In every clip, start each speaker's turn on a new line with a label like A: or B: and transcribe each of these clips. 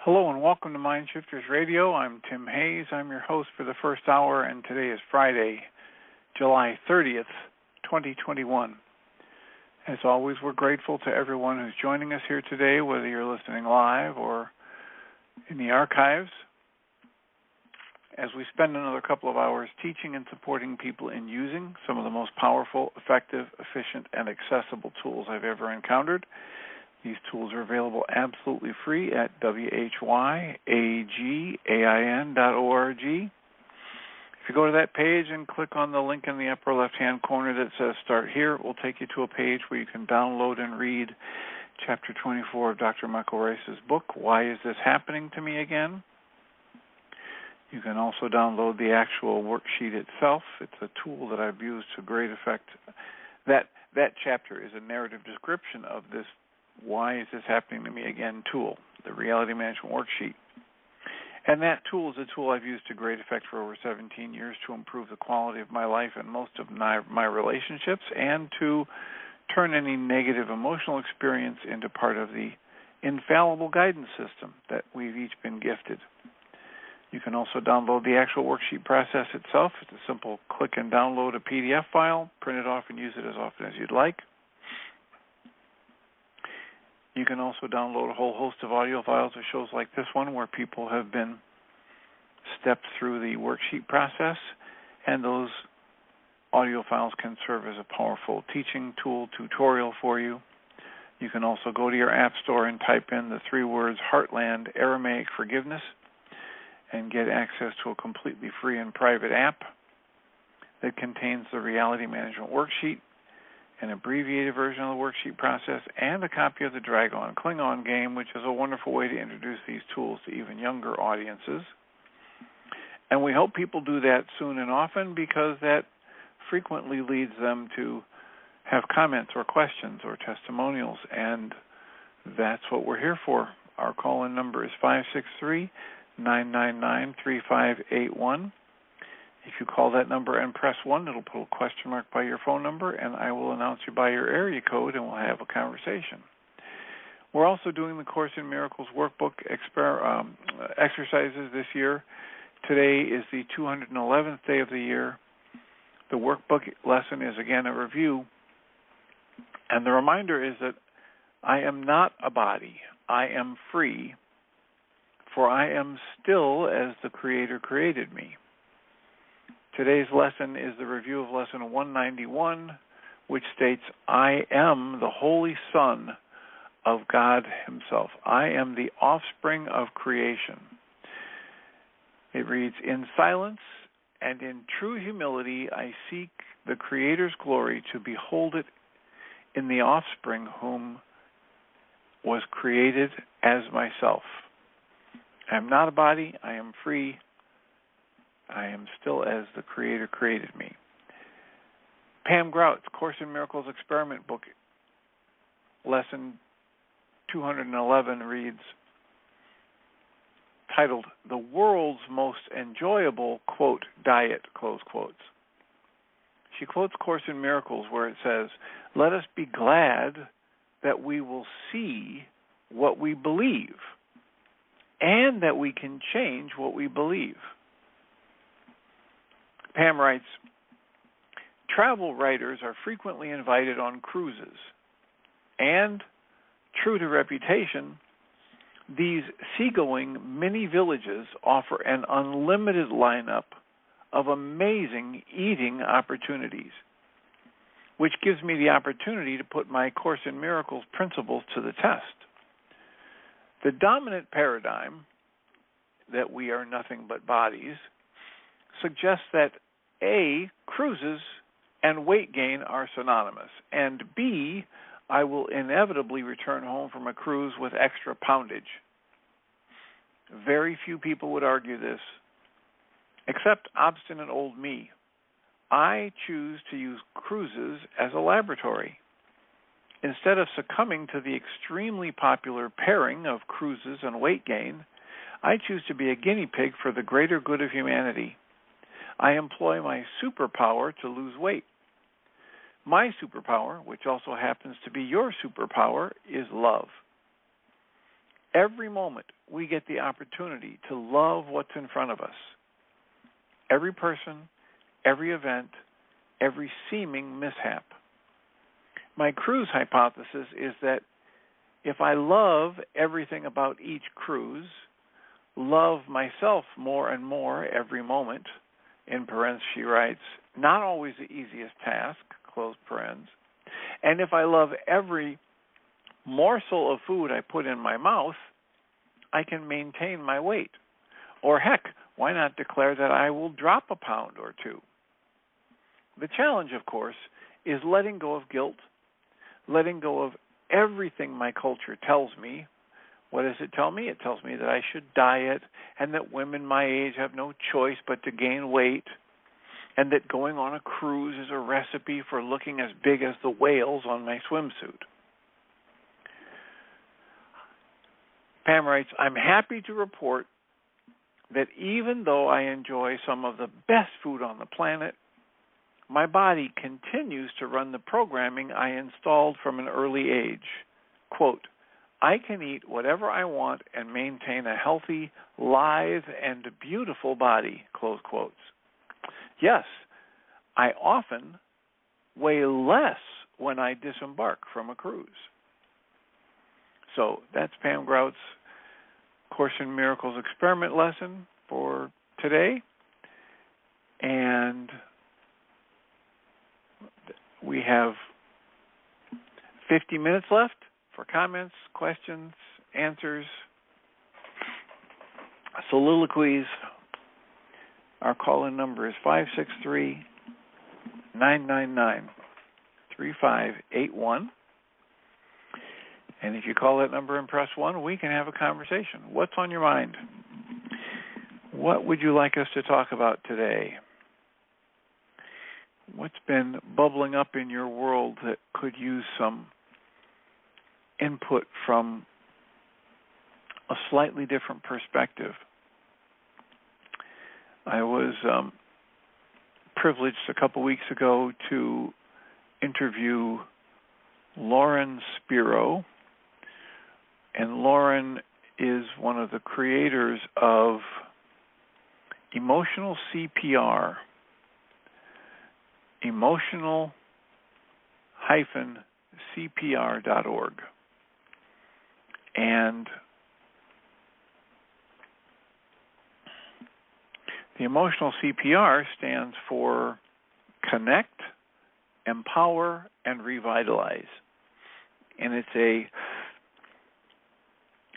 A: Hello and welcome to Mind Shifters Radio. I'm Tim Hayes. I'm your host for the first hour, and today is Friday, July 30th, 2021. As always, we're grateful to everyone who's joining us here today, whether you're listening live or in the archives, as we spend another couple of hours teaching and supporting people in using some of the most powerful, effective, efficient, and accessible tools I've ever encountered. These tools are available absolutely free at whyagain.org. If you go to that page and click on the link in the upper left-hand corner that says Start Here, it will take you to a page where you can download and read Chapter 24 of Dr. Michael Ryce's book, Why Is This Happening to Me Again? You can also download the actual worksheet itself. It's a tool that I've used to great effect. That chapter is a narrative description of this Why Is This Happening to Me Again tool, the Reality Management Worksheet. And that tool is a tool I've used to great effect for over 17 years to improve the quality of my life and most of my relationships, and to turn any negative emotional experience into part of the infallible guidance system that we've each been gifted. You can also download the actual worksheet process itself. It's a simple click and download a PDF file, print it off and use it as often as you'd like. You can also download a whole host of audio files of shows like this one where people have been stepped through the worksheet process, and those audio files can serve as a powerful teaching tool tutorial for you. You can also go to your app store and type in the 3 words Heartland Aramaic Forgiveness and get access to a completely free and private app that contains the Reality Management Worksheet, an abbreviated version of the worksheet process, and a copy of the Dragon Klingon game, which is a wonderful way to introduce these tools to even younger audiences. And we hope people do that soon and often, because that frequently leads them to have comments or questions or testimonials, and that's what we're here for. Our call-in number is 563-999-3581. If you call that number and press 1, it'll put a question mark by your phone number, and I will announce you by your area code, and we'll have a conversation. We're also doing the Course in Miracles workbook exercises this year. Today is the 211th day of the year. The workbook lesson is, again, a review, and the reminder is that I am not a body. I am free, for I am still as the Creator created me. Today's lesson is the review of Lesson 191, which states, I am the Holy Son of God Himself. I am the offspring of creation. It reads, in silence and in true humility, I seek the Creator's glory to behold it in the offspring whom was created as myself. I am not a body. I am free. I am still as the Creator created me. Pam Grout's Course in Miracles experiment book, lesson 211, reads, titled, The World's Most Enjoyable, quote, Diet, close quotes. She quotes Course in Miracles where it says, let us be glad that we will see what we believe, and that we can change what we believe. Pam writes, travel writers are frequently invited on cruises, and, true to reputation, these seagoing mini villages offer an unlimited lineup of amazing eating opportunities, which gives me the opportunity to put my Course in Miracles principles to the test. The dominant paradigm, that we are nothing but bodies, suggests that A, cruises and weight gain are synonymous, and B, I will inevitably return home from a cruise with extra poundage. Very few people would argue this, except obstinate old me. I choose to use cruises as a laboratory. Instead of succumbing to the extremely popular pairing of cruises and weight gain, I choose to be a guinea pig for the greater good of humanity. I employ my superpower to lose weight. My superpower, which also happens to be your superpower, is love. Every moment we get the opportunity to love what's in front of us. Every person, every event, every seeming mishap. My cruise hypothesis is that if I love everything about each cruise, love myself more and more every moment, in parentheses she writes, not always the easiest task, close parentheses, and if I love every morsel of food I put in my mouth, I can maintain my weight. Or heck, why not declare that I will drop a pound or two? The challenge, of course, is letting go of guilt, letting go of everything my culture tells me. What does it tell me? It tells me that I should diet and that women my age have no choice but to gain weight and that going on a cruise is a recipe for looking as big as the whales on my swimsuit. Pam writes, I'm happy to report that even though I enjoy some of the best food on the planet, my body continues to run the programming I installed from an early age. Quote, I can eat whatever I want and maintain a healthy, lithe, and beautiful body, close quotes. Yes, I often weigh less when I disembark from a cruise. So that's Pam Grout's Course in Miracles experiment lesson for today. And we have 50 minutes left for comments, questions, answers, soliloquies. Our call-in number is 563-999-3581. And if you call that number and press 1, we can have a conversation. What's on your mind? What would you like us to talk about today? What's been bubbling up in your world that could use some input from a slightly different perspective? I was privileged a couple weeks ago to interview Lauren Spiro, and Lauren is one of the creators of Emotional CPR, emotional-CPR.org. And the Emotional CPR stands for Connect, Empower, and Revitalize. And it's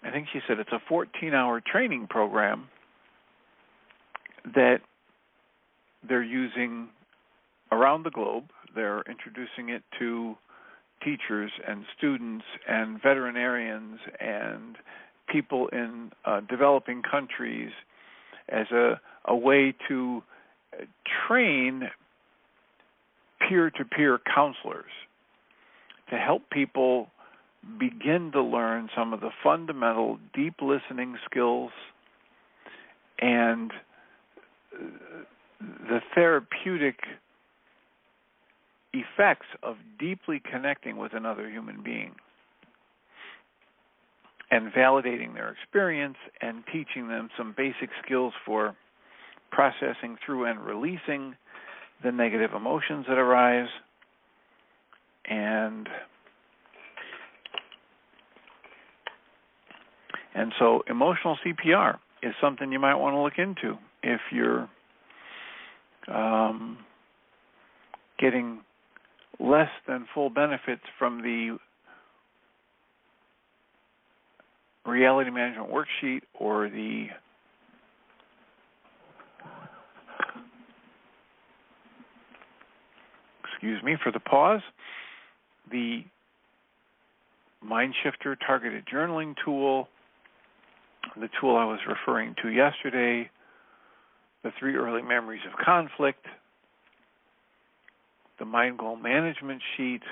A: I think she said it's a 14-hour training program that they're using around the globe. They're introducing it to teachers and students and veterinarians and people in developing countries as a way to train peer-to-peer counselors to help people begin to learn some of the fundamental deep listening skills and the therapeutic effects of deeply connecting with another human being and validating their experience and teaching them some basic skills for processing through and releasing the negative emotions that arise. And so emotional CPR is something you might want to look into if you're getting less than full benefits from the Reality Management Worksheet or the excuse me for the pause, the Mind Shifter targeted journaling tool, the tool I was referring to yesterday, the 3 early memories of conflict, the Mind Goal Management Sheet,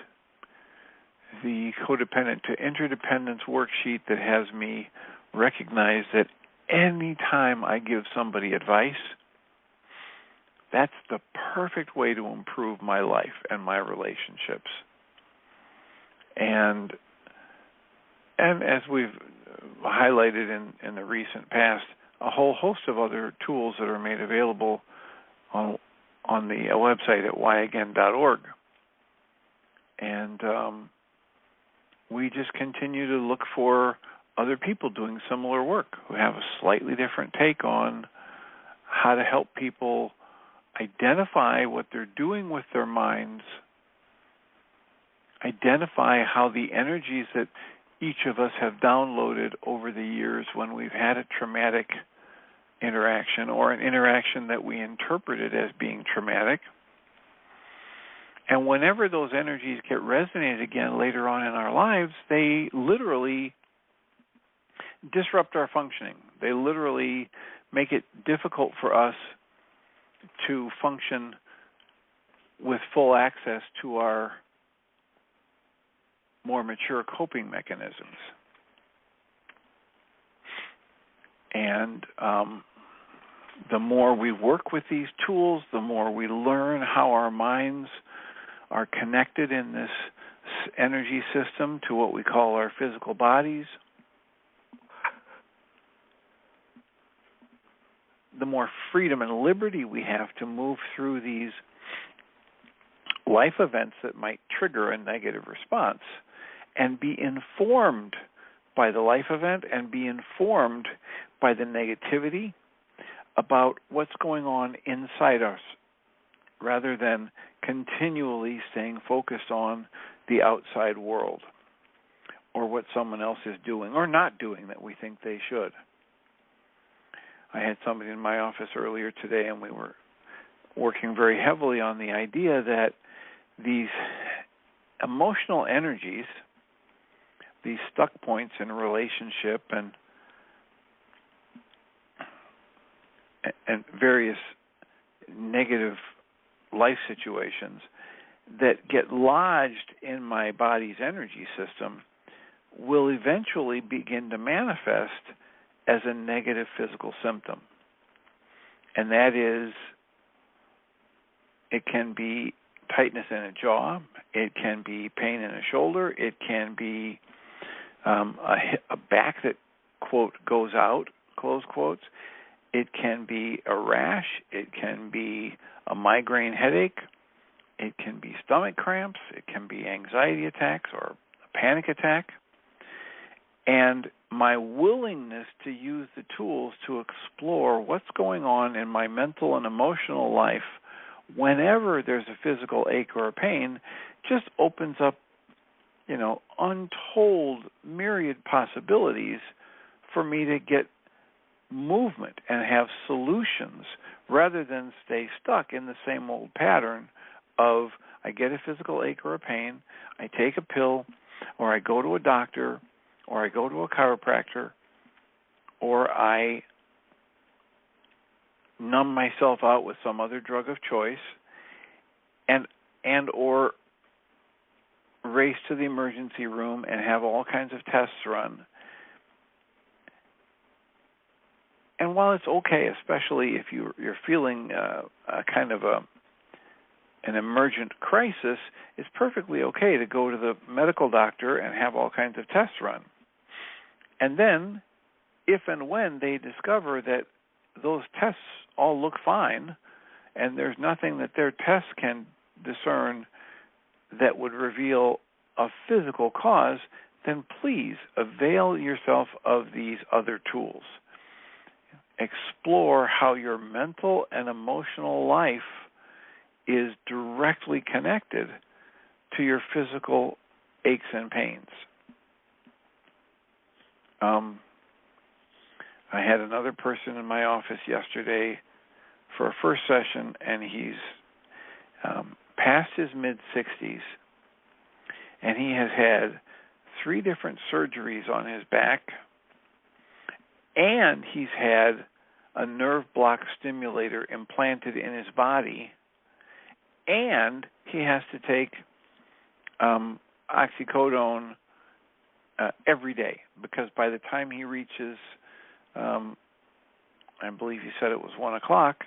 A: the Codependent to Interdependence Worksheet that has me recognize that any time I give somebody advice, that's the perfect way to improve my life and my relationships. And And as we've highlighted in the recent past, a whole host of other tools that are made available on the website at whyagain.org. And we just continue to look for other people doing similar work who have a slightly different take on how to help people identify what they're doing with their minds, identify how the energies that each of us have downloaded over the years when we've had a traumatic interaction or an interaction that we interpreted as being traumatic. And whenever those energies get resonated again later on in our lives, they literally disrupt our functioning. They literally make it difficult for us to function with full access to our more mature coping mechanisms. And the more we work with these tools, the more we learn how our minds are connected in this energy system to what we call our physical bodies, the more freedom and liberty we have to move through these life events that might trigger a negative response and be informed by the life event and be informed by the negativity about what's going on inside us, rather than continually staying focused on the outside world or what someone else is doing or not doing that we think they should. I had somebody in my office earlier today, and we were working very heavily on the idea that these emotional energies, these stuck points in a relationship and various negative life situations that get lodged in my body's energy system will eventually begin to manifest as a negative physical symptom. And that is, it can be tightness in a jaw, it can be pain in a shoulder, it can be a back that, quote, goes out, close quotes, it can be a rash, it can be a migraine headache, it can be stomach cramps, it can be anxiety attacks or a panic attack. And my willingness to use the tools to explore what's going on in my mental and emotional life whenever there's a physical ache or a pain just opens up, untold myriad possibilities for me to get movement and have solutions rather than stay stuck in the same old pattern of I get a physical ache or a pain, I take a pill, or I go to a doctor, or I go to a chiropractor, or I numb myself out with some other drug of choice, and or race to the emergency room and have all kinds of tests run. And while it's okay, especially if you're feeling a kind of an emergent crisis, it's perfectly okay to go to the medical doctor and have all kinds of tests run. And then, if and when they discover that those tests all look fine and there's nothing that their tests can discern that would reveal a physical cause, then please avail yourself of these other tools. Explore how your mental and emotional life is directly connected to your physical aches and pains. I had another person in my office yesterday for a first session, and he's past his mid-60s, and he has had 3 different surgeries on his back, and he's had a nerve block stimulator implanted in his body, and he has to take oxycodone every day, because by the time he reaches, I believe he said it was 1 o'clock,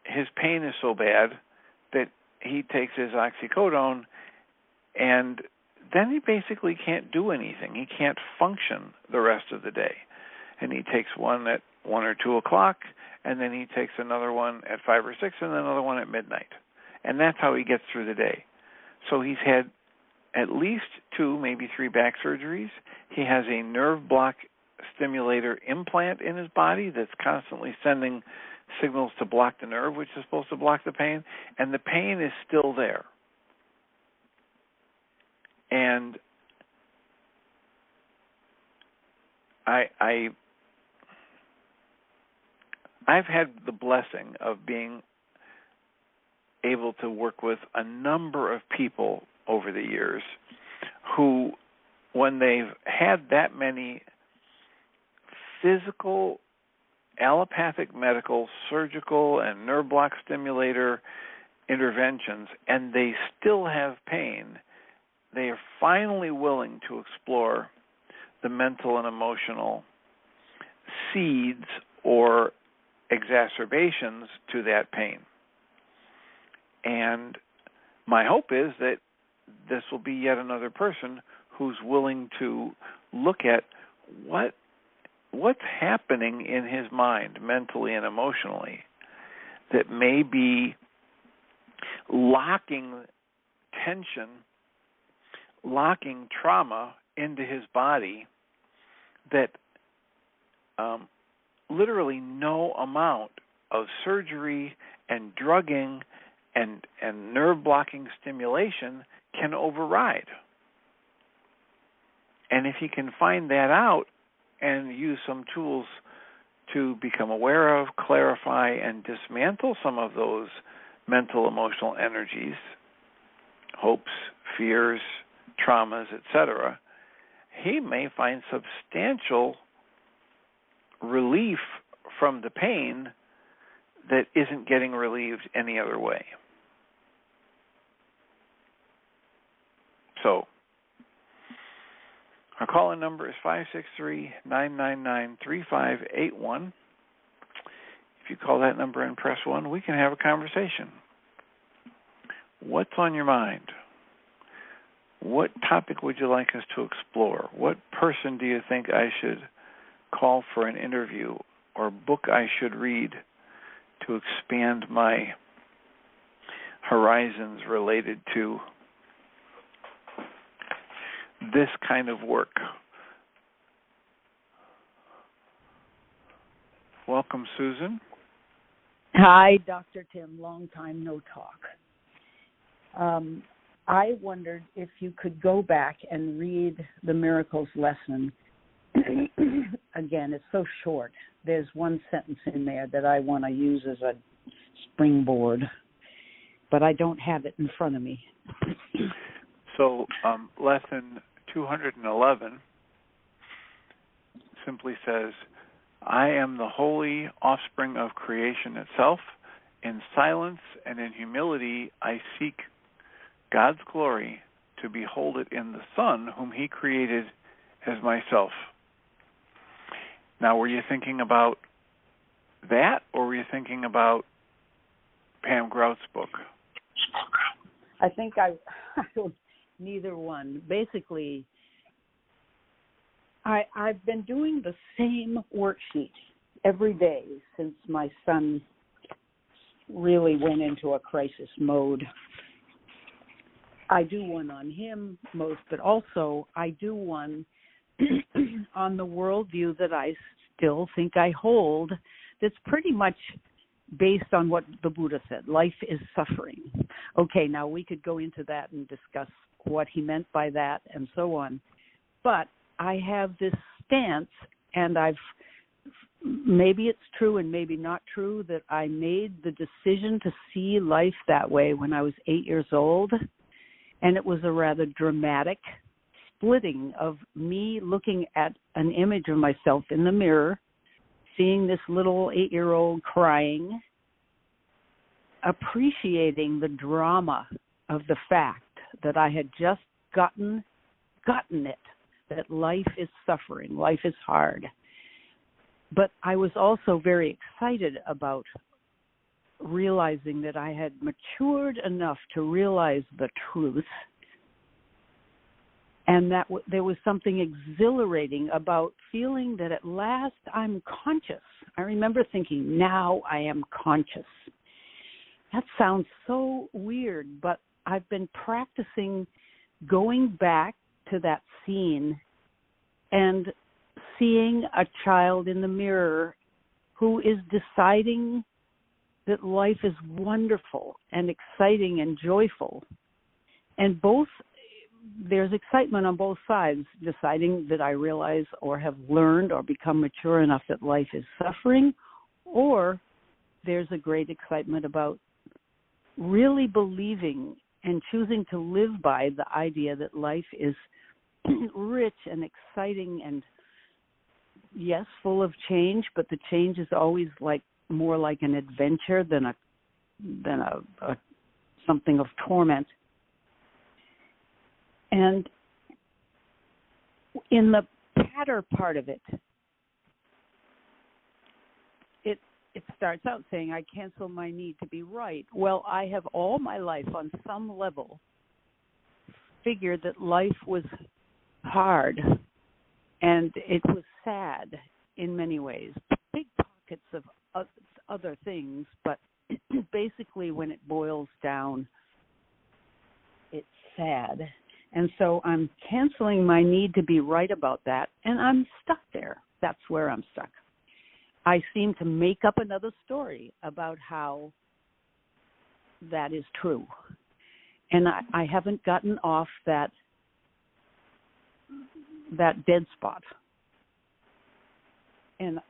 A: his pain is so bad that he takes his oxycodone, and then he basically can't do anything. He can't function the rest of the day. And he takes one at 1 or 2 o'clock, and then he takes another one at 5 or 6, and then another one at midnight. And that's how he gets through the day. So he's had at least 2, maybe 3 back surgeries. He has a nerve block stimulator implant in his body that's constantly sending signals to block the nerve, which is supposed to block the pain, and the pain is still there. And I've had the blessing of being able to work with a number of people over the years who, when they've had that many physical, allopathic, medical, surgical, and nerve block stimulator interventions, and they still have pain, they are finally willing to explore the mental and emotional seeds or exacerbations to that pain. And my hope is that this will be yet another person who's willing to look at what's happening in his mind, mentally and emotionally, that may be locking tension, locking trauma into his body that literally no amount of surgery and drugging and nerve blocking stimulation can override. And if he can find that out and use some tools to become aware of, clarify, and dismantle some of those mental, emotional energies, hopes, fears, traumas, etc., he may find substantial relief from the pain that isn't getting relieved any other way. So, our call-in number is 563-999-3581. If you call that number and press 1, we can have a conversation. What's on your mind? What topic would you like us to explore? What person do you think I should call for an interview, or book I should read to expand my horizons related to this kind of work? Welcome, Susan.
B: Hi, Dr. Tim. Long time no talk. I wondered if you could go back and read the Miracles lesson. Again, it's so short. There's one sentence in there that I want to use as a springboard, but I don't have it in front of me.
A: So, lesson 211 simply says, I am the holy offspring of creation itself. In silence and in humility, I seek God's glory to behold it in the Son, whom He created as myself. Now, were you thinking about that, or were you thinking about Pam Grout's book?
B: I think neither one. Basically, I've been doing the same worksheet every day since my son really went into a crisis mode. I do one on him most, but also I do one on the worldview that I still think I hold that's pretty much based on what the Buddha said. Life is suffering. Okay, now we could go into that and discuss what he meant by that and so on. But I have this stance, and maybe it's true and maybe not true, that I made the decision to see life that way when I was 8 years old. And it was a rather dramatic splitting of me looking at an image of myself in the mirror, seeing this little 8-year-old crying, appreciating the drama of the fact that I had just gotten it, that life is suffering, life is hard. But I was also very excited about realizing that I had matured enough to realize the truth And there was something exhilarating about feeling that at last I'm conscious. I remember thinking, now I am conscious. That sounds so weird, but I've been practicing going back to that scene and seeing a child in the mirror who is deciding that life is wonderful and exciting and joyful. And there's excitement on both sides, deciding that I realize or have learned or become mature enough that life is suffering, or there's a great excitement about really believing and choosing to live by the idea that life is rich and exciting and, yes, full of change, but the change is always more like an adventure than a something of torment. And in the patter part of it, it starts out saying, I cancel my need to be right. Well, I have all my life on some level figured that life was hard and it was sad in many ways. Big pockets of other things, but basically when it boils down, it's sad. And so I'm canceling my need to be right about that, and I'm stuck there. That's where I'm stuck. I seem to make up another story about how that is true. And I haven't gotten off that dead spot. And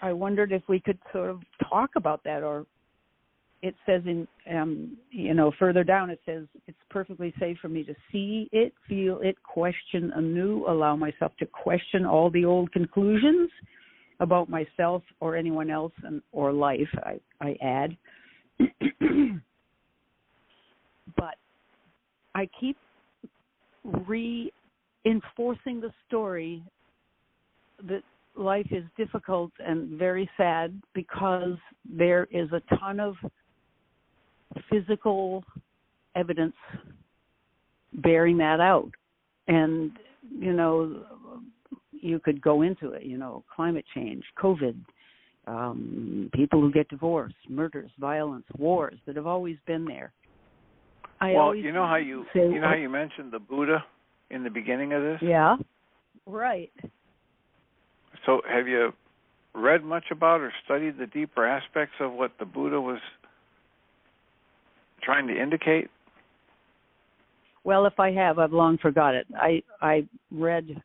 B: I wondered if we could sort of talk about that, or it says further down, it says, it's perfectly safe for me to see it, feel it, question anew, allow myself to question all the old conclusions about myself or anyone else or life, I add. But I keep reinforcing the story that life is difficult and very sad because there is a ton of physical evidence bearing that out. And, you could go into it, climate change, COVID, people who get divorced, murders, violence, wars that have always been there.
A: You know how you mentioned the Buddha in the beginning of this?
B: Yeah, right.
A: So have you read much about or studied the deeper aspects of what the Buddha was trying to indicate?
B: Well, if I have, I've long forgot it. I read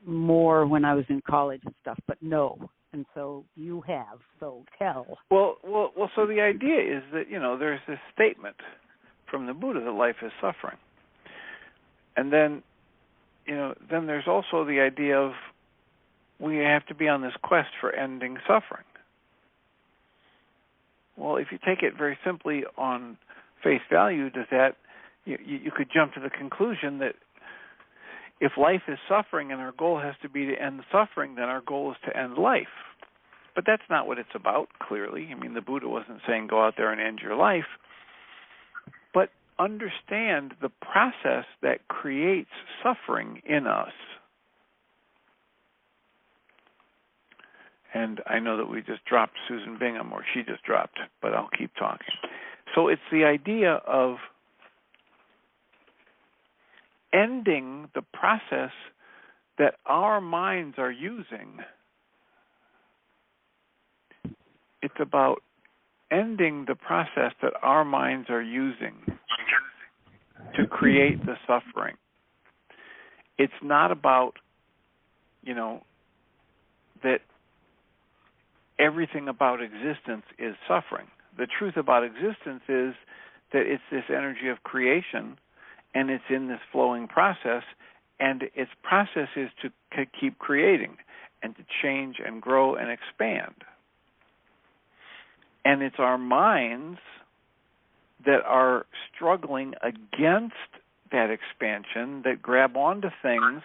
B: more when I was in college and stuff, but no. And so you have, so tell.
A: Well, so the idea is that, there's this statement from the Buddha that life is suffering. And then, then there's also the idea of we have to be on this quest for ending suffering. Well, if you take it very simply on face value, does that you could jump to the conclusion that if life is suffering and our goal has to be to end the suffering, then our goal is to end life. But that's not what it's about, clearly. I mean, the Buddha wasn't saying go out there and end your life. But understand the process that creates suffering in us. And I know that we just dropped Susan Bingham, or she just dropped, but I'll keep talking. So it's the idea of ending the process that our minds are using. It's about ending the process that our minds are using to create the suffering. It's not about, that everything about existence is suffering. The truth about existence is that it's this energy of creation, and it's in this flowing process, and its process is to keep creating and to change and grow and expand. And it's our minds that are struggling against that expansion, that grab onto things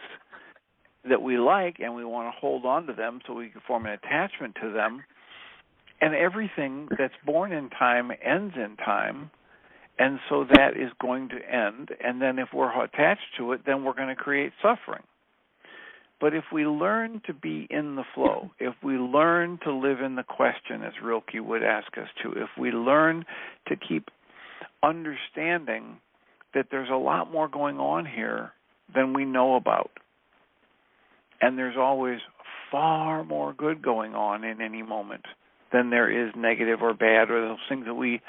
A: that we like and we want to hold on to them so we can form an attachment to them. And everything that's born in time ends in time, And so that is going to end. And then if we're attached to it, then we're going to create suffering. But if we learn to be in the flow, if we learn to live in the question, as Rilke would ask us to, if we learn to keep understanding that there's a lot more going on here than we know about, and there's always far more good going on in any moment than there is negative or bad, or those things that we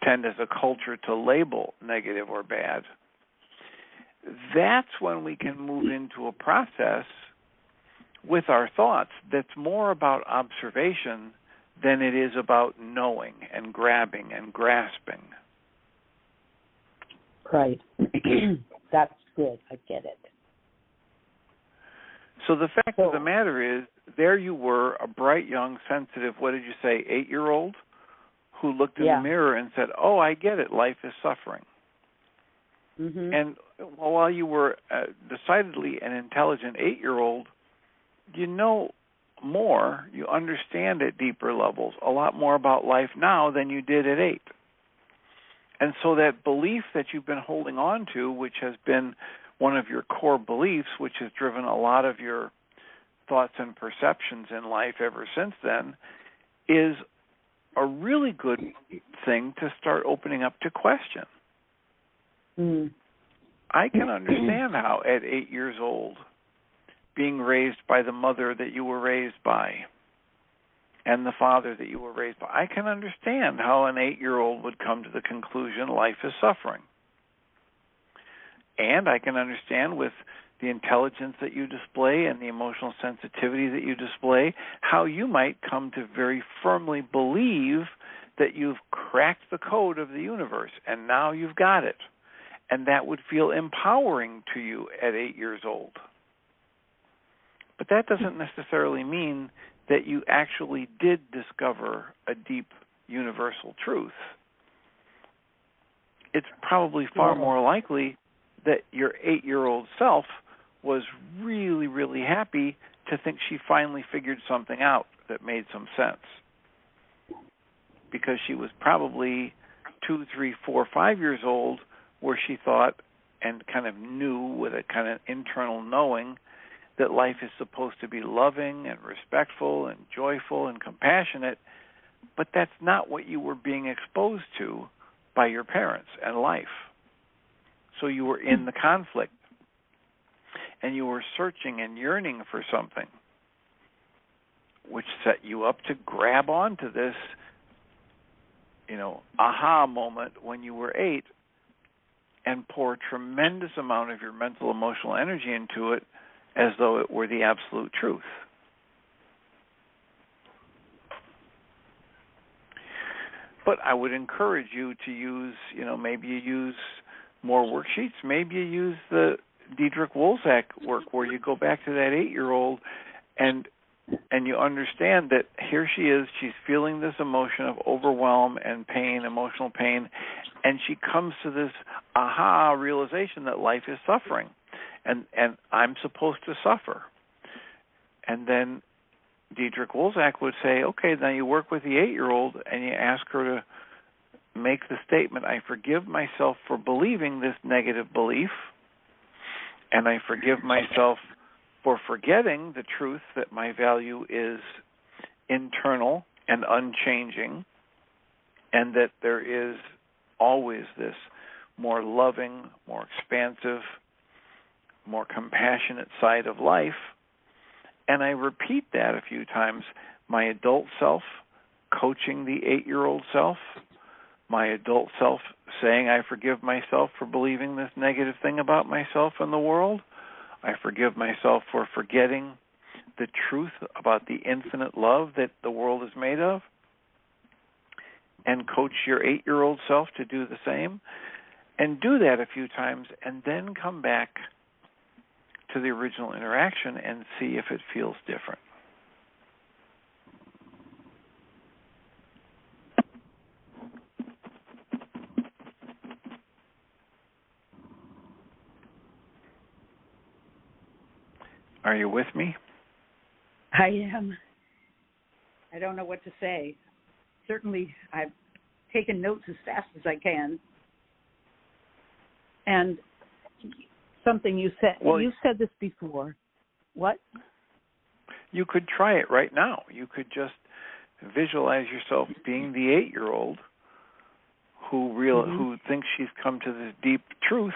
A: tend as a culture to label negative or bad, that's when we can move into a process with our thoughts that's more about observation than it is about knowing and grabbing and grasping.
B: Right. That's good. I get it.
A: So the fact of the matter is, there you were, a bright, young, sensitive, what did you say, 8-year-old, who looked in the mirror and said, oh, I get it, life is suffering.
B: Mm-hmm.
A: And while you were decidedly an intelligent 8-year-old, you know more, you understand at deeper levels a lot more about life now than you did at 8. And so that belief that you've been holding on to, which has been one of your core beliefs, which has driven a lot of your thoughts and perceptions in life ever since then, is a really good thing to start opening up to question.
B: Mm.
A: I can understand how at 8 years old, being raised by the mother that you were raised by and the father that you were raised by, I can understand how an 8-year-old would come to the conclusion life is suffering. And I can understand, with the intelligence that you display and the emotional sensitivity that you display, how you might come to very firmly believe that you've cracked the code of the universe and now you've got it. And that would feel empowering to you at 8 years old. But that doesn't necessarily mean that you actually did discover a deep universal truth. It's probably far more likely that your 8-year-old self was really, really happy to think she finally figured something out that made some sense. Because she was probably 2, 3, 4, 5 years old, where she thought and kind of knew with a kind of internal knowing that life is supposed to be loving and respectful and joyful and compassionate, but that's not what you were being exposed to by your parents and life. So you were in the conflict, and you were searching and yearning for something, which set you up to grab onto this, aha moment when you were 8 and pour a tremendous amount of your mental, emotional energy into it as though it were the absolute truth. But I would encourage you to use, maybe you use more worksheets. Maybe you use the Diederik Wolzak work where you go back to that 8-year-old and you understand that here she is, she's feeling this emotion of overwhelm and pain, emotional pain, and she comes to this aha realization that life is suffering. And I'm supposed to suffer. And then Diederik Wolzak would say, okay, now you work with the 8-year-old and you ask her to make the statement, I forgive myself for believing this negative belief, and I forgive myself for forgetting the truth that my value is internal and unchanging, and that there is always this more loving, more expansive, more compassionate side of life. And I repeat that a few times. My adult self coaching the 8-year-old self, my adult self saying I forgive myself for believing this negative thing about myself and the world. I forgive myself for forgetting the truth about the infinite love that the world is made of. And coach your 8-year-old self to do the same. And do that a few times, and then come back to the original interaction and see if it feels different. Are you with me?
B: I am. I don't know what to say. Certainly, I've taken notes as fast as I can. And something you said,
A: Well,
B: you said this before. What?
A: You could try it right now. You could just visualize yourself being the 8-year-old who thinks she's come to this deep truth,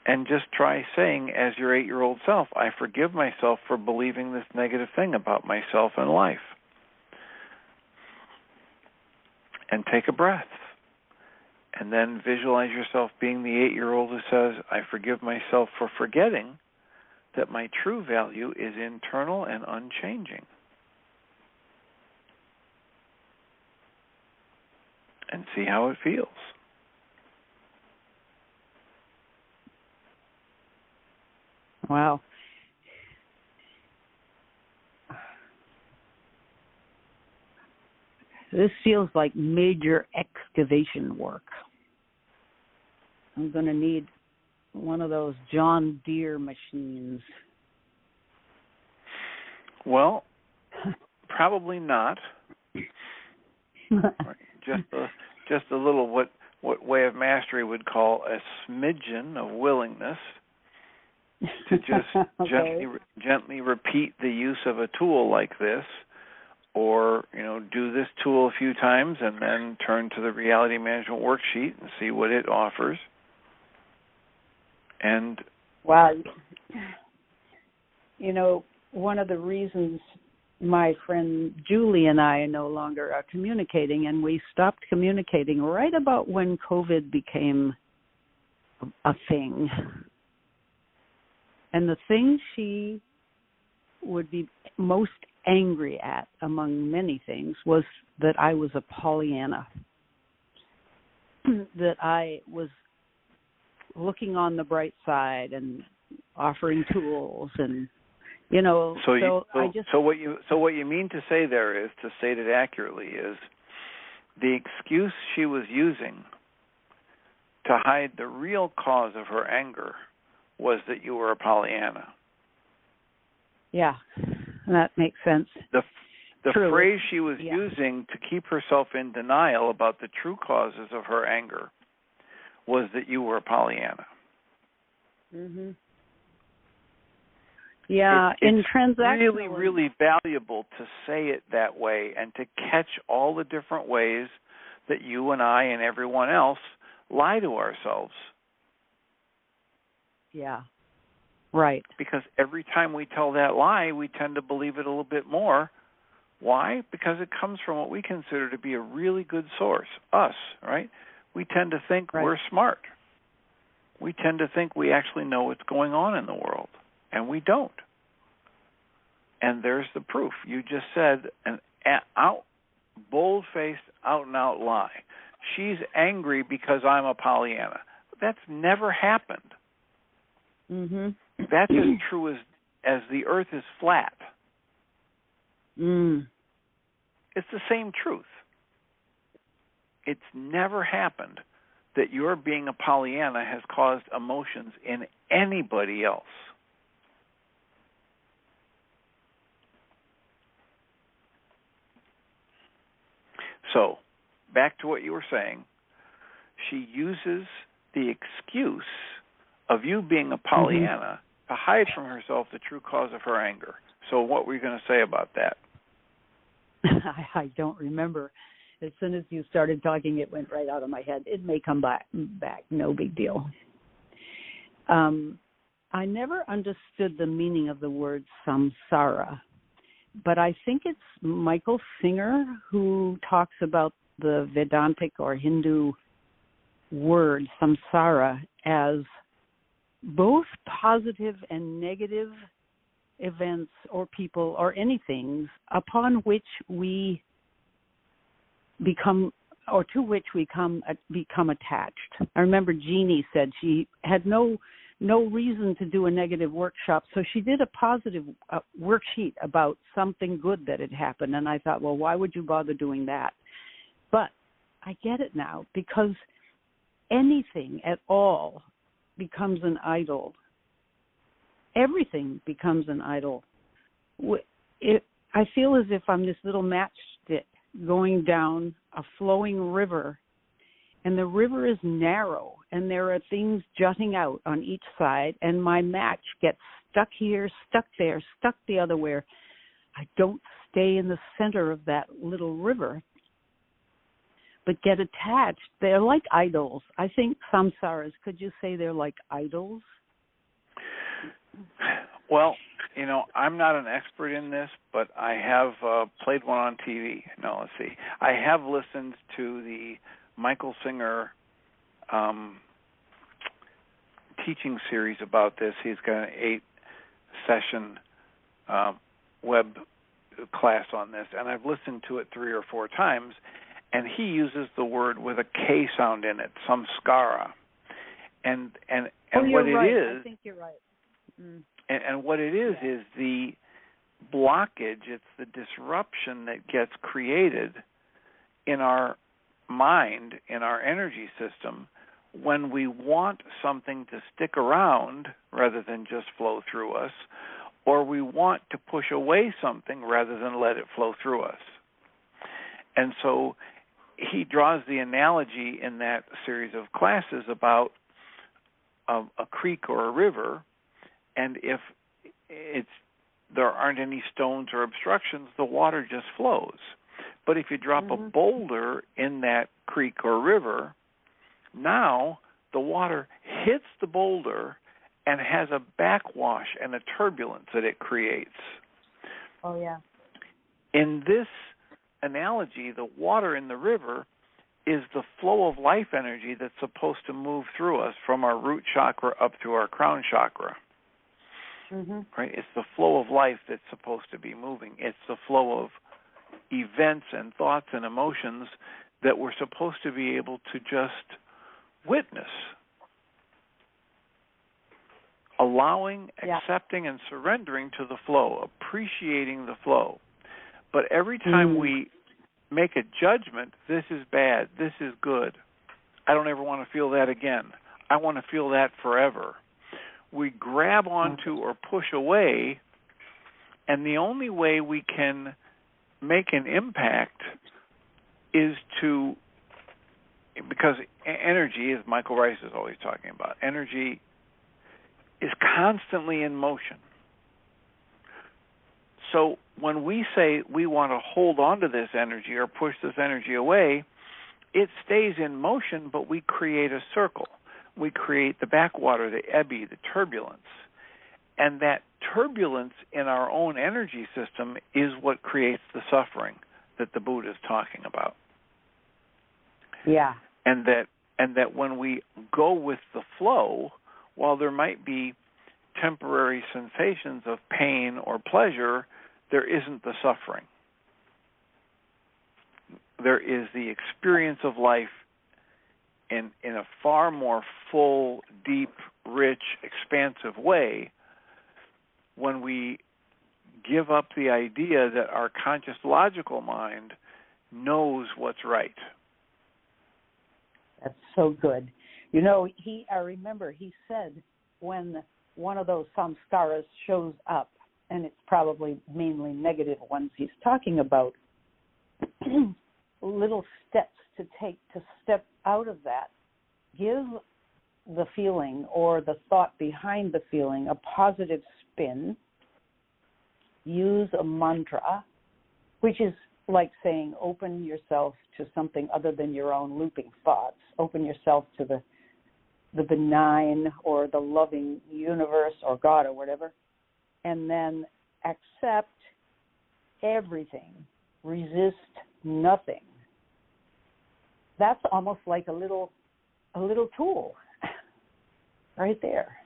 A: and just try saying, as your 8-year-old self, I forgive myself for believing this negative thing about myself and life. And take a breath. And then visualize yourself being the 8-year-old who says, I forgive myself for forgetting that my true value is internal and unchanging. And see how it feels.
B: Wow. This feels like major excavation work. I'm going to need one of those John Deere machines.
A: Well, probably not. Just a little what Way of Mastery would call a smidgen of willingness to just
B: okay.
A: gently repeat the use of a tool like this, or do this tool a few times and then turn to the Reality Management Worksheet and see what it offers. And
B: wow, one of the reasons my friend Julie and I no longer are communicating, and we stopped communicating right about when COVID became a thing. And the thing she would be most angry at, among many things, was that I was a Pollyanna, that I was looking on the bright side and offering tools, and
A: So what you mean to say there is, to state it accurately, is the excuse she was using to hide the real cause of her anger was that you were a Pollyanna.
B: Yeah, that makes sense.
A: The
B: True.
A: phrase she was using to keep herself in denial about the true causes of her anger was that you were a Pollyanna.
B: Mm-hmm. Yeah,
A: it's
B: transactional.
A: really, really valuable to say it that way and to catch all the different ways that you and I and everyone else lie to ourselves.
B: Yeah, right.
A: Because every time we tell that lie, we tend to believe it a little bit more. Why? Because it comes from what we consider to be a really good source, us, right? We tend to think we're smart. We tend to think we actually know what's going on in the world, and we don't. And there's the proof. You just said an bold-faced, out-and-out lie. She's angry because I'm a Pollyanna. That's never happened.
B: Mm-hmm.
A: That's as true as the earth is flat.
B: Mm.
A: It's the same truth. It's never happened that your being a Pollyanna has caused emotions in anybody else. So, back to what you were saying, she uses the excuse of you being a Pollyanna to hide from herself the true cause of her anger. So what were you going to say about that?
B: I don't remember. As soon as you started talking, it went right out of my head. It may come back. No big deal. I never understood the meaning of the word samsara, but I think it's Michael Singer who talks about the Vedantic or Hindu word samsara as both positive and negative events or people or anything upon which we become, or to which we become attached. I remember Jeannie said she had no reason to do a negative workshop, so she did a positive worksheet about something good that had happened, and I thought, well, why would you bother doing that? But I get it now, because anything at all becomes an idol. Everything becomes an idol. I feel as if I'm this little matchstick going down a flowing river, and the river is narrow, and there are things jutting out on each side, and my match gets stuck here, stuck there, stuck the other way. I don't stay in the center of that little river, but get attached. They're like idols. I think samsaras, could you say they're like idols?
A: Well, I'm not an expert in this, but I have played one on TV. No, let's see. I have listened to the Michael Singer teaching series about this. He's got an 8-session web class on this, and I've listened to it 3 or 4 times, and he uses the word with a K sound in it, samskara. And what
B: right.
A: it is,
B: I think you're right. Mm.
A: And what it is the blockage, it's the disruption that gets created in our mind, in our energy system, when we want something to stick around rather than just flow through us, or we want to push away something rather than let it flow through us. And so he draws the analogy in that series of classes about a creek or a river, and if there aren't any stones or obstructions, the water just flows. But if you drop a boulder in that creek or river, now the water hits the boulder and has a backwash and a turbulence that it creates.
B: Oh, yeah.
A: In this analogy, the water in the river is the flow of life energy that's supposed to move through us from our root chakra up to our crown chakra. Right? It's the flow of life that's supposed to be moving. It's the flow of events and thoughts and emotions that we're supposed to be able to just witness. Allowing, accepting, and surrendering to the flow, appreciating the flow. But every time we make a judgment, this is bad, this is good, I don't ever want to feel that again, I want to feel that forever, we grab onto or push away, and the only way we can make an impact is to, because energy, as Michael Ryce is always talking about, energy is constantly in motion. So when we say we want to hold on to this energy or push this energy away, it stays in motion, but we create a circle. We create the backwater, the eddy, the turbulence. And that turbulence in our own energy system is what creates the suffering that the Buddha is talking about.
B: Yeah.
A: And that when we go with the flow, while there might be temporary sensations of pain or pleasure, there isn't the suffering. There is the experience of life in a far more full, deep, rich, expansive way when we give up the idea that our conscious logical mind knows what's right.
B: That's so good. I remember he said when one of those samskaras shows up, and it's probably mainly negative ones he's talking about, little steps to take to step out of that. Give the feeling or the thought behind the feeling a positive spin. Use a mantra, which is like saying open yourself to something other than your own looping thoughts. Open yourself to the benign or the loving universe or God or whatever, and then accept everything. Resist nothing. That's almost like a little tool right there.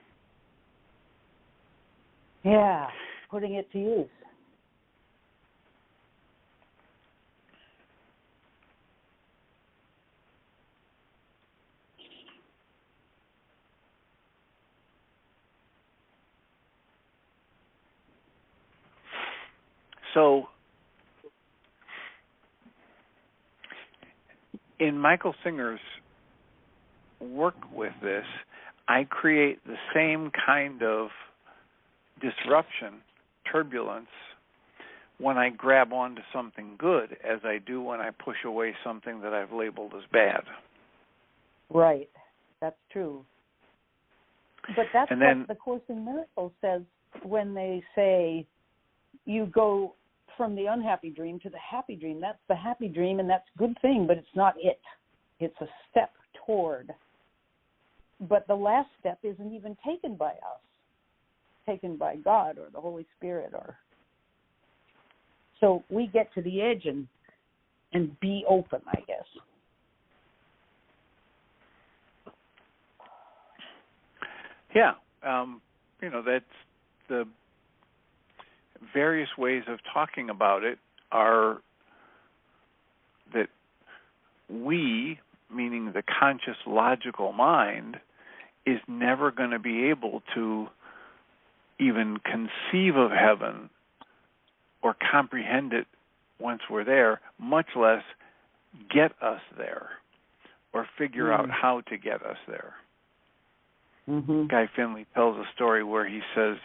B: Yeah, putting it to use.
A: So, in Michael Singer's work with this, I create the same kind of disruption, turbulence, when I grab onto something good as I do when I push away something that I've labeled as bad.
B: Right. That's true. But that's what the Course in Miracles says when they say you go from the unhappy dream to the happy dream. That's the happy dream, and that's a good thing, but it's not it. It's a step toward. But the last step isn't even taken by us, taken by God or the Holy Spirit. So we get to the edge and be open, I guess.
A: Yeah. That's the various ways of talking about it are that we, meaning the conscious logical mind, is never going to be able to even conceive of heaven or comprehend it once we're there, much less get us there or figure out how to get us there.
B: Mm-hmm.
A: Guy Finley tells a story where he says,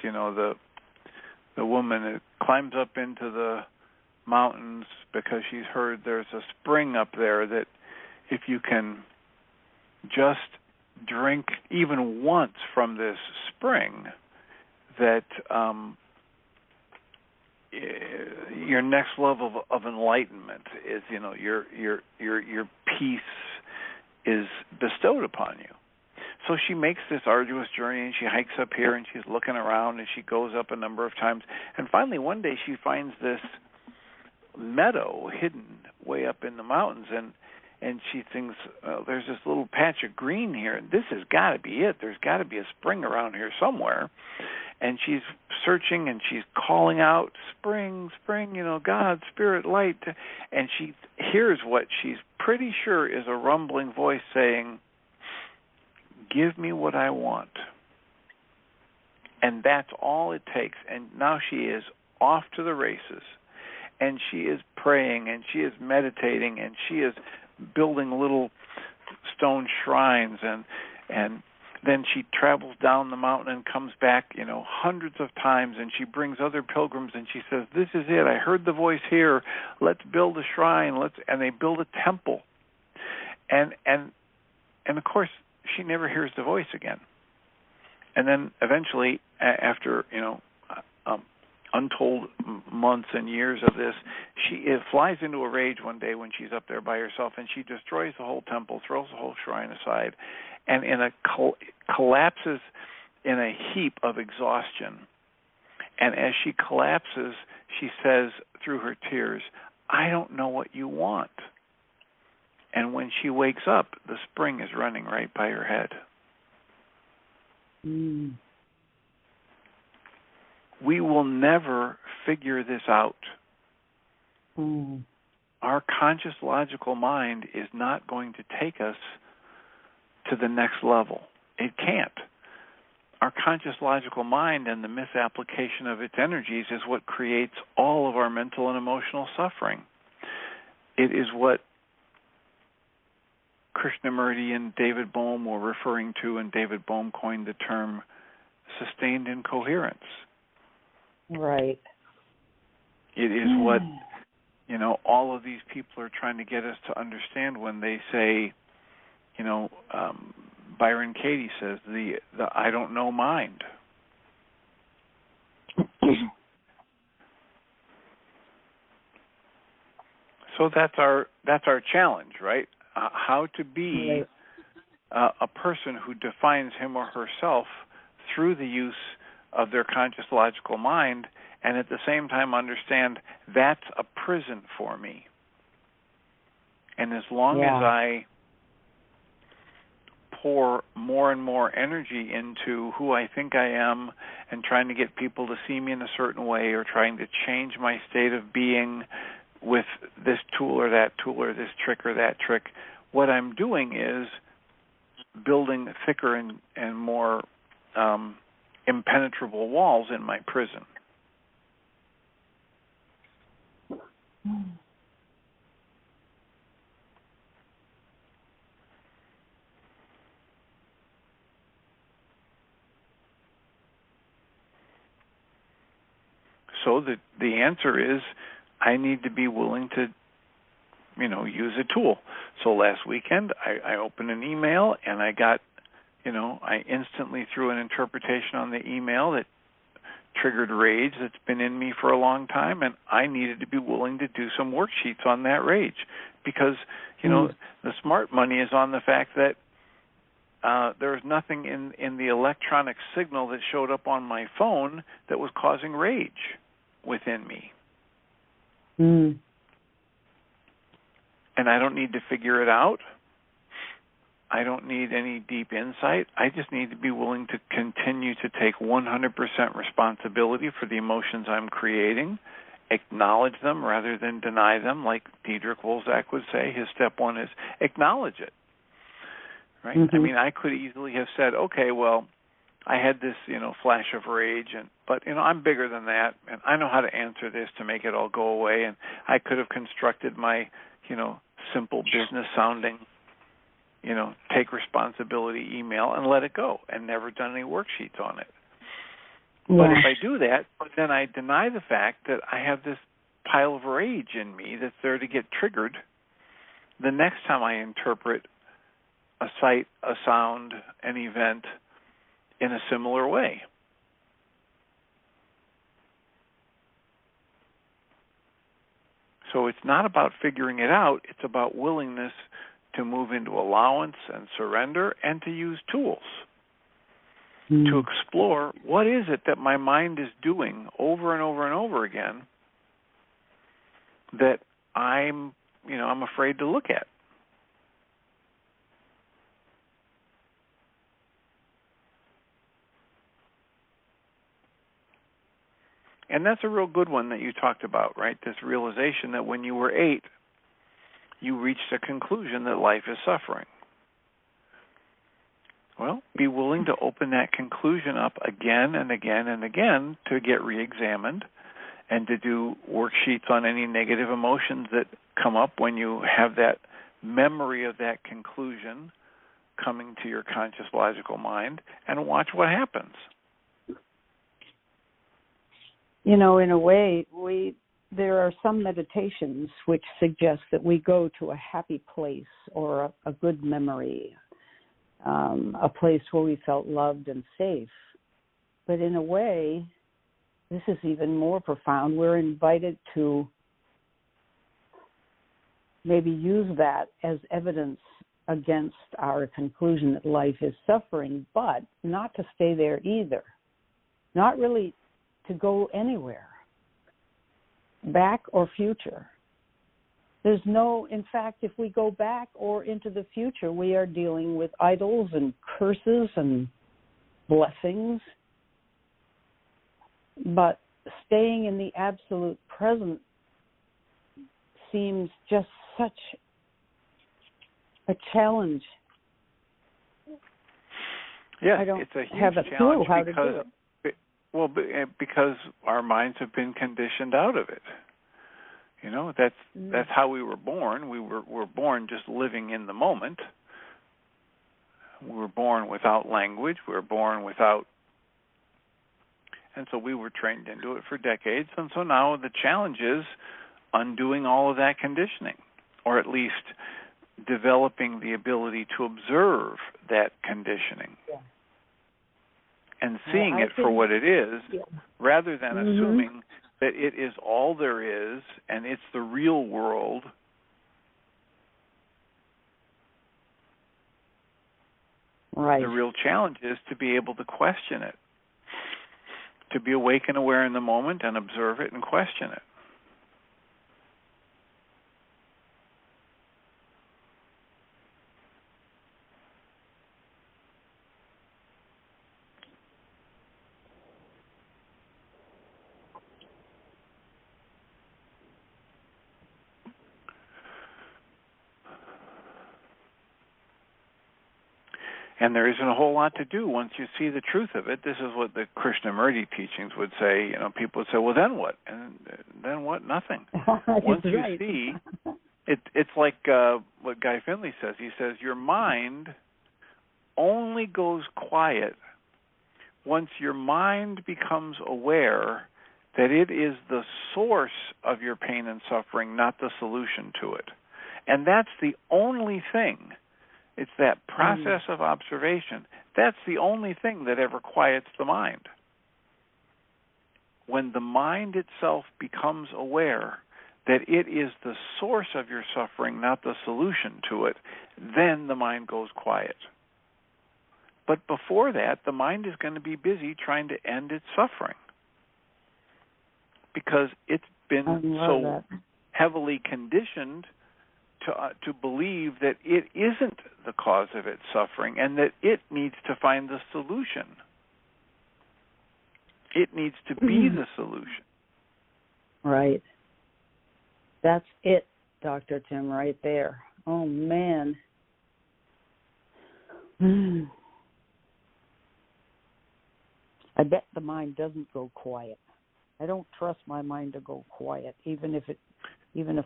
A: the woman climbs up into the mountains because she's heard there's a spring up there that if you can just drink even once from this spring, that your next level of enlightenment is, your peace is bestowed upon you. So she makes this arduous journey, and she hikes up here, and she's looking around, and she goes up a number of times. And finally, one day, she finds this meadow hidden way up in the mountains, and she thinks, there's this little patch of green here, and this has got to be it. There's got to be a spring around here somewhere. And she's searching, and she's calling out, spring, spring, God, spirit, light. And she hears what she's pretty sure is a rumbling voice saying, give me what I want. And that's all it takes. And now she is off to the races. And she is praying, and she is meditating, and she is building little stone shrines, and then she travels down the mountain and comes back, hundreds of times, and she brings other pilgrims, and she says, this is it. I heard the voice here. Let's build a shrine. And they build a temple. And of course, she never hears the voice again. And then eventually, after, untold months and years of this, she flies into a rage one day when she's up there by herself, and she destroys the whole temple, throws the whole shrine aside, and collapses in a heap of exhaustion. And as she collapses, she says through her tears, I don't know what you want. And when she wakes up, the spring is running right by her head.
B: Mm.
A: We will never figure this out.
B: Mm.
A: Our conscious logical mind is not going to take us to the next level. It can't. Our conscious logical mind and the misapplication of its energies is what creates all of our mental and emotional suffering. It is what Krishnamurti and David Bohm were referring to, and David Bohm coined the term sustained incoherence.
B: Right.
A: It is what, all of these people are trying to get us to understand when they say, Byron Katie says, the I don't know mind. So that's our challenge, right? How to be a person who defines him or herself through the use of their conscious logical mind, and at the same time understand that's a prison for me. And as long as I pour more and more energy into who I think I am and trying to get people to see me in a certain way, or trying to change my state of being with this tool or that tool or this trick or that trick, what I'm doing is building thicker and more impenetrable walls in my prison. So the answer is, I need to be willing to use a tool. So last weekend, I opened an email, and I got, I instantly threw an interpretation on the email that triggered rage that's been in me for a long time, and I needed to be willing to do some worksheets on that rage because, the smart money is on the fact that there was nothing in the electronic signal that showed up on my phone that was causing rage within me.
B: Mm.
A: And I don't need to figure it out. I don't need any deep insight. I just need to be willing to continue to take 100% responsibility for the emotions I'm creating, acknowledge them rather than deny them, like Diedrich Wolzak would say. His step one is acknowledge it. Right?
B: Mm-hmm.
A: I mean, I could easily have said, okay, well, I had this, flash of rage, but I'm bigger than that, and I know how to answer this to make it all go away, and I could have constructed my, simple business-sounding, take responsibility email and let it go and never done any worksheets on it.
B: Yeah.
A: But if I do that, then I deny the fact that I have this pile of rage in me that's there to get triggered the next time I interpret a sight, a sound, an event in a similar way. So it's not about figuring it out, it's about willingness to move into allowance and surrender and to use tools to explore what is it that my mind is doing over and over and over again that I'm afraid to look at. And that's a real good one that you talked about, right? This realization that when you were 8, you reached a conclusion that life is suffering. Well, be willing to open that conclusion up again and again and again to get re-examined and to do worksheets on any negative emotions that come up when you have that memory of that conclusion coming to your conscious logical mind, and watch what happens.
B: In a way, there are some meditations which suggest that we go to a happy place or a good memory, a place where we felt loved and safe. But in a way, this is even more profound. We're invited to maybe use that as evidence against our conclusion that life is suffering, but not to stay there either. Not really to go anywhere, back or future. In fact, if we go back or into the future, we are dealing with idols and curses and blessings. But staying in the absolute present seems just such a challenge.
A: Yeah,
B: I don't
A: it's a huge
B: have a clue how to do it.
A: Well, because our minds have been conditioned out of it. That's how we were born. We're born just living in the moment. We were born without language. We were born without, and so we were trained into it for decades. And so now the challenge is undoing all of that conditioning, or at least developing the ability to observe that conditioning. Yeah. And seeing it for what it is, rather than assuming that it is all there is and it's the real world.
B: Right.
A: The real challenge is to be able to question it, to be awake and aware in the moment and observe it and question it. And there isn't a whole lot to do once you see the truth of it. This is what the Krishnamurti teachings would say. People would say, well, then what? And then what? Nothing. Once you see, it's like what Guy Finley says. He says, your mind only goes quiet once your mind becomes aware that it is the source of your pain and suffering, not the solution to it. And that's the only thing. It's that process of observation. That's the only thing that ever quiets the mind. When the mind itself becomes aware that it is the source of your suffering, not the solution to it, then the mind goes quiet. But before that, the mind is going to be busy trying to end its suffering because it's been so heavily conditioned to believe that it isn't the cause of its suffering and that it needs to find the solution. It needs to be the solution.
B: Right. That's it, Dr. Tim, right there. Oh, man. I bet the mind doesn't go quiet. I don't trust my mind to go quiet, even if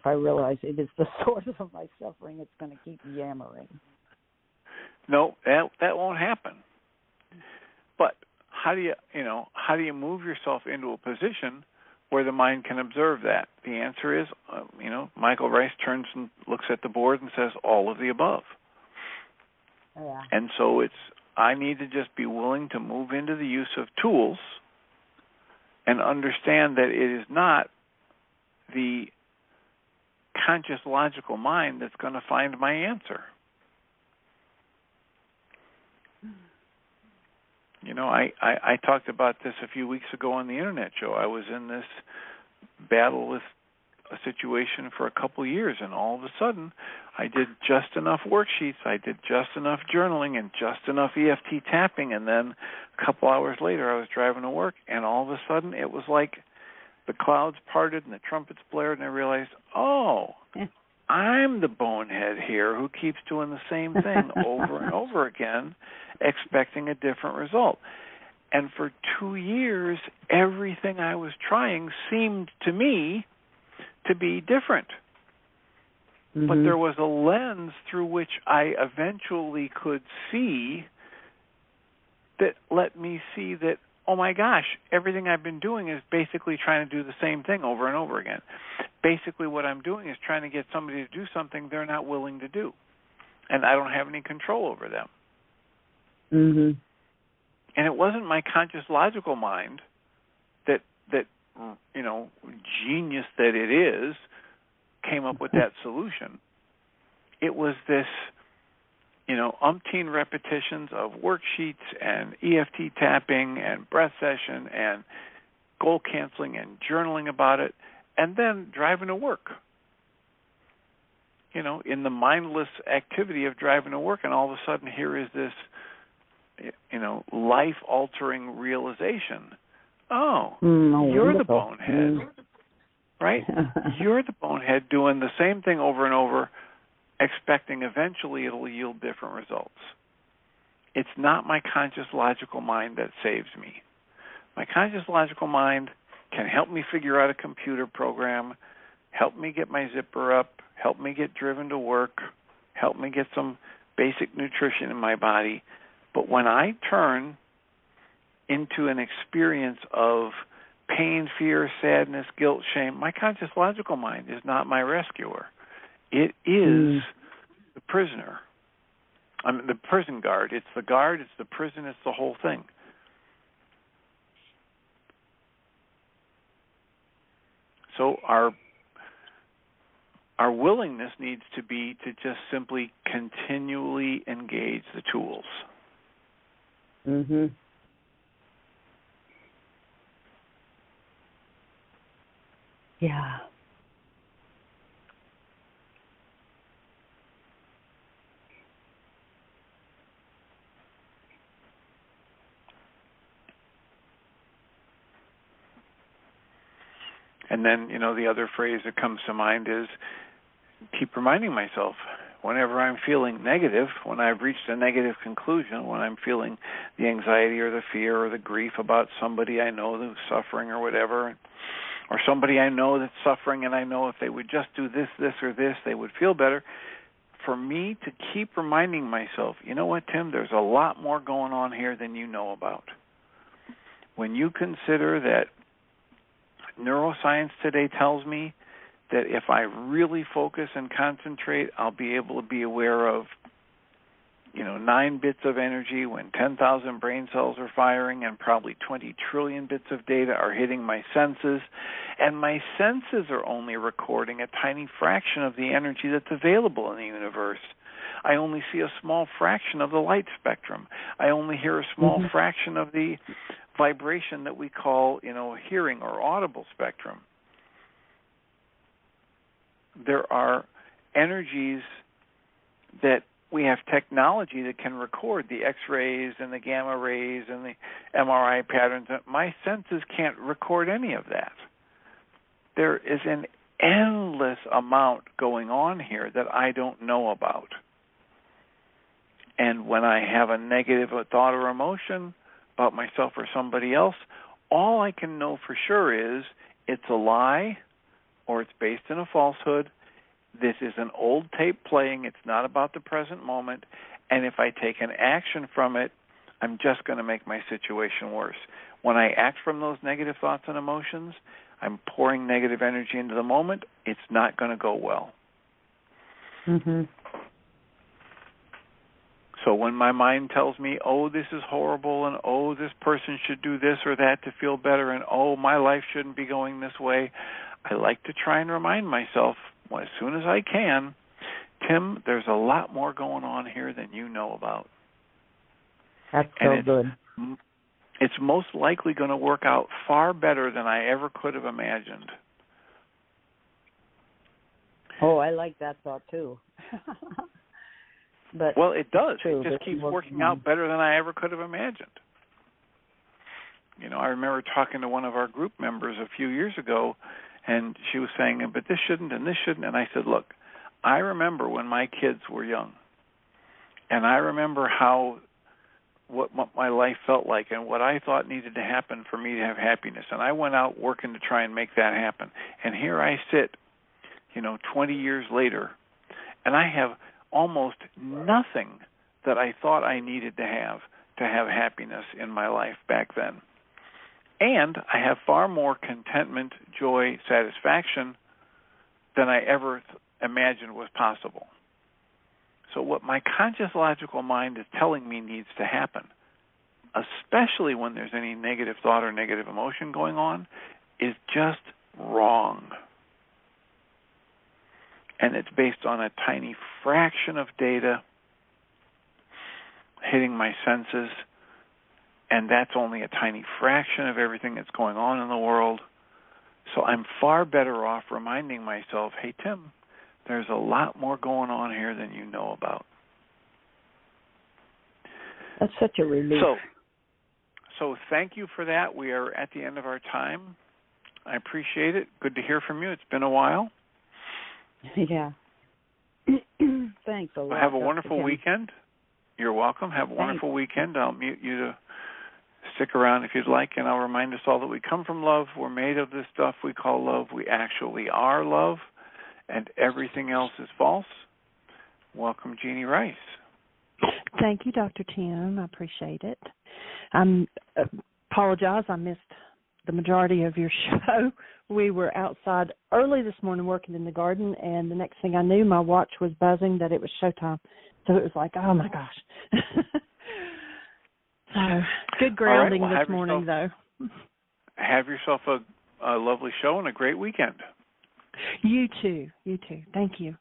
B: I realize it is the source of my suffering. It's going to keep yammering.
A: No, that won't happen. But how do you move yourself into a position where the mind can observe that? The answer is, Michael Ryce turns and looks at the board and says, all of the above.
B: Yeah.
A: And so I need to just be willing to move into the use of tools and understand that it is not the conscious logical mind that's going to find my answer. I talked about this a few weeks ago on the internet show. I was in this battle with a situation for a couple of years, and all of a sudden I did just enough worksheets, I did just enough journaling and just enough EFT tapping, and then a couple hours later I was driving to work, and all of a sudden it was like the clouds parted and the trumpets blared, and I realized, I'm the bonehead here who keeps doing the same thing over and over again, expecting a different result. And for 2 years, everything I was trying seemed to me to be different. Mm-hmm. But there was a lens through which I eventually could see that let me see that, oh my gosh, everything I've been doing is basically trying to do the same thing over and over again. Basically what I'm doing is trying to get somebody to do something they're not willing to do. And I don't have any control over them.
B: Mm-hmm.
A: And it wasn't my conscious logical mind that genius that it is, came up with that solution. It was this, umpteen repetitions of worksheets and EFT tapping and breath session and goal canceling and journaling about it, and then driving to work. In the mindless activity of driving to work, and all of a sudden here is this, life-altering realization. You're the bonehead, right? You're the bonehead doing the same thing over and over, expecting eventually it'll yield different results. It's not my conscious logical mind that saves me. My conscious logical mind can help me figure out a computer program, help me get my zipper up, help me get driven to work, help me get some basic nutrition in my body. But when I turn into an experience of pain, fear, sadness, guilt, shame, my conscious logical mind is not my rescuer. It is the prisoner. The prison guard. It's the guard, it's the prison, it's the whole thing. So our willingness needs to be to just simply continually engage the tools.
B: Mm-hmm. Yeah.
A: And then, the other phrase that comes to mind is keep reminding myself whenever I'm feeling negative, when I've reached a negative conclusion, when I'm feeling the anxiety or the fear or the grief about somebody I know who's suffering or whatever, or somebody I know that's suffering and I know if they would just do this, this, or this, they would feel better. For me to keep reminding myself, you know what, Tim, there's a lot more going on here than you know about. When you consider that neuroscience today tells me that if I really focus and concentrate, I'll be able to be aware of 9 bits of energy when 10,000 brain cells are firing, and probably 20 trillion bits of data are hitting my senses. And my senses are only recording a tiny fraction of the energy that's available in the universe. I only see a small fraction of the light spectrum. I only hear a small fraction of the vibration that we call, hearing or audible spectrum. There are energies that we have technology that can record, the X-rays and the gamma rays and the MRI patterns. My senses can't record any of that. There is an endless amount going on here that I don't know about. And when I have a negative thought or emotion about myself or somebody else, all I can know for sure is it's a lie or it's based in a falsehood. This is an old tape playing. It's not about the present moment. And if I take an action from it, I'm just going to make my situation worse. When I act from those negative thoughts and emotions, I'm pouring negative energy into the moment. It's not going to go well. So when my mind tells me, oh, this is horrible, and oh, this person should do this or that to feel better, and oh, my life shouldn't be going this way, I like to try and remind myself, as soon as I can, Tim, there's a lot more going on here than you know about.
B: That's so good.
A: It's most likely going to work out far better than I ever could have imagined.
B: Oh, I like that thought too. But
A: well, it does. It just keeps working out better than I ever could have imagined. I remember talking to one of our group members a few years ago, and she was saying, but this shouldn't and this shouldn't. And I said, look, I remember when my kids were young, and I remember what my life felt like and what I thought needed to happen for me to have happiness. And I went out working to try and make that happen. And here I sit, 20 years later, and I have almost nothing that I thought I needed to have happiness in my life back then. And I have far more contentment, joy, satisfaction than I ever imagined was possible. So what my conscious logical mind is telling me needs to happen, especially when there's any negative thought or negative emotion going on, is just wrong. And it's based on a tiny fraction of data hitting my senses, and that's only a tiny fraction of everything that's going on in the world. So I'm far better off reminding myself, hey, Tim, there's a lot more going on here than you know about.
B: That's such a relief.
A: So thank you for that. We are at the end of our time. I appreciate it. Good to hear from you. It's been a while.
B: Yeah. Thanks a lot.
A: Have a wonderful weekend. You're welcome. Have a wonderful weekend. I'll mute you to stick around if you'd like, and I'll remind us all that we come from love. We're made of this stuff we call love. We actually are love, and everything else is false. Welcome, Jeannie Ryce.
C: Thank you, Dr. Tim. I appreciate it. I apologize. I missed the majority of your show. We were outside early this morning working in the garden, and the next thing I knew, my watch was buzzing that it was showtime. So it was like, oh, my gosh. So good grounding this morning, though.
A: Have yourself a lovely show and a great weekend.
C: You too. You too. Thank you.